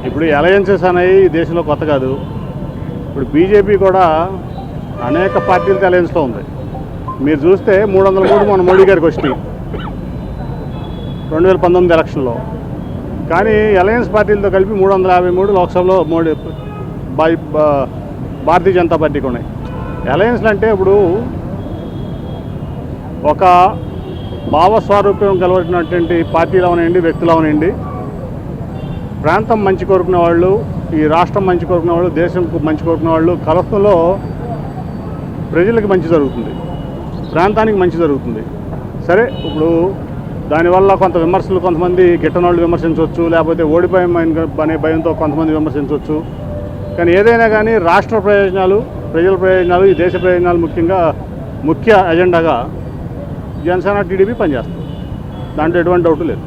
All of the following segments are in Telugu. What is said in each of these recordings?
ఇప్పుడు అలయన్సెస్ అనేవి ఈ దేశంలో కొత్త కాదు. ఇప్పుడు బీజేపీ కూడా అనేక పార్టీలతో అలయన్స్లో ఉంది. మీరు చూస్తే 303 మన మోడీ గారికి వచ్చినాయి 2019 ఎలక్షన్లో. కానీ అలయన్స్ పార్టీలతో కలిపి 353 లోక్సభలో మోడీ భారతీయ జనతా పార్టీకి ఉన్నాయి. అలయన్స్లు అంటే ఇప్పుడు ఒక భావస్వారూప్యం కలవచ్చినటువంటి పార్టీలు అవనండి, వ్యక్తులు అవనండి, ప్రాంతం మంచి కోరుకునే వాళ్ళు, ఈ రాష్ట్రం మంచి కోరుకునే వాళ్ళు, దేశం మంచి కోరుకునే వాళ్ళు కలపంలో ప్రజలకు మంచి జరుగుతుంది, ప్రాంతానికి మంచి జరుగుతుంది. సరే, ఇప్పుడు దానివల్ల కొంత విమర్శలు, కొంతమంది గిట్టనోళ్ళు విమర్శించవచ్చు, లేకపోతే ఓడిపోయే భయంతో కొంతమంది విమర్శించవచ్చు. కానీ ఏదైనా కానీ రాష్ట్ర ప్రయోజనాలు, ప్రజల ప్రయోజనాలు, ఈ దేశ ప్రయోజనాలు ముఖ్య ఎజెండాగా జనసేన టీడీపీ పనిచేస్తుంది. దాంట్లో ఎటువంటి డౌట్ లేదు.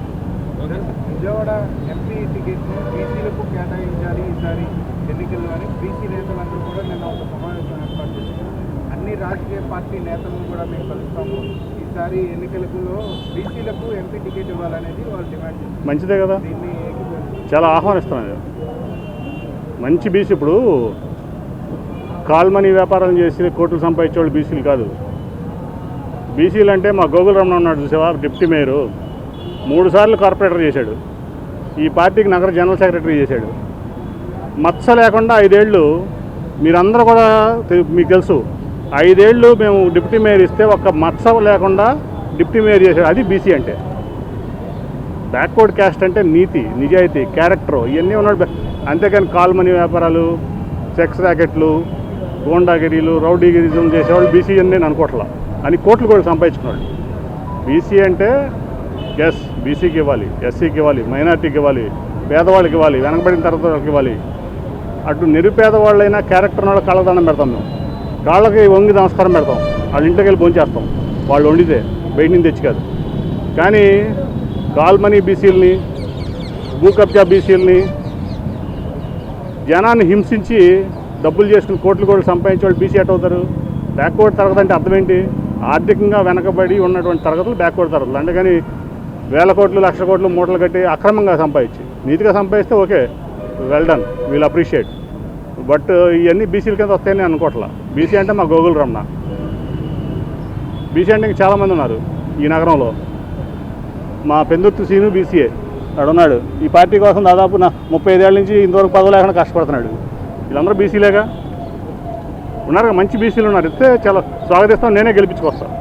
విజయవాడ ఎంపీ టికెట్ను బీసీలకు కేటాయించాలి ఈసారి ఎన్నికల్లో అని బీసీ నేతలందరూ కూడా నిన్న ఒక సమావేశం ఏర్పాటు చేశారు. అన్ని రాజకీయ పార్టీ నేతలను కూడా మేము కలుస్తాము, ఈసారి ఎన్నికలలో బీసీలకు ఎంపీ టికెట్ ఇవ్వాలనేది వాళ్ళు డిమాండ్ చేస్తారు. మంచిదే కదా, దీన్ని చాలా ఆహ్వానిస్తున్నాను. మంచి బీసీ, ఇప్పుడు కాల్మనీ వ్యాపారం చేసి కోట్లు సంపాదించే వాళ్ళు బీసీలు కాదు. బీసీలు అంటే మా గోగుల్ రమణ ఉన్నాడు చూసావా, డిప్యూటీ మేయరు, 3 సార్లు కార్పొరేటర్ చేశాడు, ఈ పార్టీకి నగర జనరల్ సెక్రటరీ చేశాడు. మచ్చ లేకుండా 5 ఏళ్ళు, మీరందరూ కూడా మీకు తెలుసు, 5 ఏళ్ళు మేము డిప్యూటీ మేయర్ ఇస్తే ఒక్క మచ్చ లేకుండా డిప్యూటీ మేయర్ చేశాడు. అది బీసీ అంటే. బ్యాక్వర్డ్ క్యాస్ట్ అంటే నీతి, నిజాయితీ, క్యారెక్టరు, ఇవన్నీ ఉన్నాడు. అంతేకాని కాల్మనీ వ్యాపారాలు, సెక్స్ ర్యాకెట్లు, గోండాగిరీలు, రౌడీగిరిజం చేసేవాళ్ళు బీసీ అని నేను అనుకోవట్లా. అని కోట్లు కూడా సంపాదించుకున్నాడు. బీసీ అంటే ఎస్, బీసీకి ఇవ్వాలి, ఎస్సీకి ఇవ్వాలి, మైనార్టీకి ఇవ్వాలి, పేదవాళ్ళకి ఇవ్వాలి, వెనకబడిన తరగతులకు ఇవ్వాలి. అటు నిరుపేదవాళ్ళైనా క్యారెక్టర్ వాళ్ళ కాళ్ళదండం పెడతాం, మేము కాళ్ళకి వంగి నమస్కారం పెడతాం, వాళ్ళ ఇంటికి వెళ్ళి భోంచేస్తాం, వాళ్ళు వండితే బయట నుంచి తెచ్చి కాదు. కానీ కాల్మనీ బీసీలని, భూ కబ్జా బీసీలని, జనాన్ని హింసించి డబ్బులు చేసుకుని కోట్లు సంపాదించే వాళ్ళు బీసీ ఎట్ అవుతారు? బ్యాక్వర్డ్ తరగతి అంటే అర్థం ఏంటి? ఆర్థికంగా వెనకబడి ఉన్నటువంటి తరగతులు బ్యాక్వర్డ్ తరగతులు. అందుకని 1000 కోట్లు, 1,00,000 కోట్లు మూటలు కట్టి అక్రమంగా సంపాదించి, నీతిగా సంపాదిస్తే okay, well done, we'll appreciate. But ఇవన్నీ బీసీల కింద వస్తాయని అనుకోవట్లా. బీసీ అంటే మా గోగుల్ రమణ. బీసీ అంటే చాలామంది ఉన్నారు ఈ నగరంలో. మా పెందుర్తి సీను బీసీఏ ఉన్నాడు. ఈ పార్టీ కోసం దాదాపు 35 ఏళ్ళ నుంచి ఇంతవరకు పదవి లేకుండా కష్టపడుతున్నాడు. వీళ్ళందరూ బీసీలేగా ఉన్నారు, మంచి బీసీలు ఉన్నారు. ఇస్తే చాలా స్వాగతిస్తాం, నేనే గెలిపించుకొస్తాను.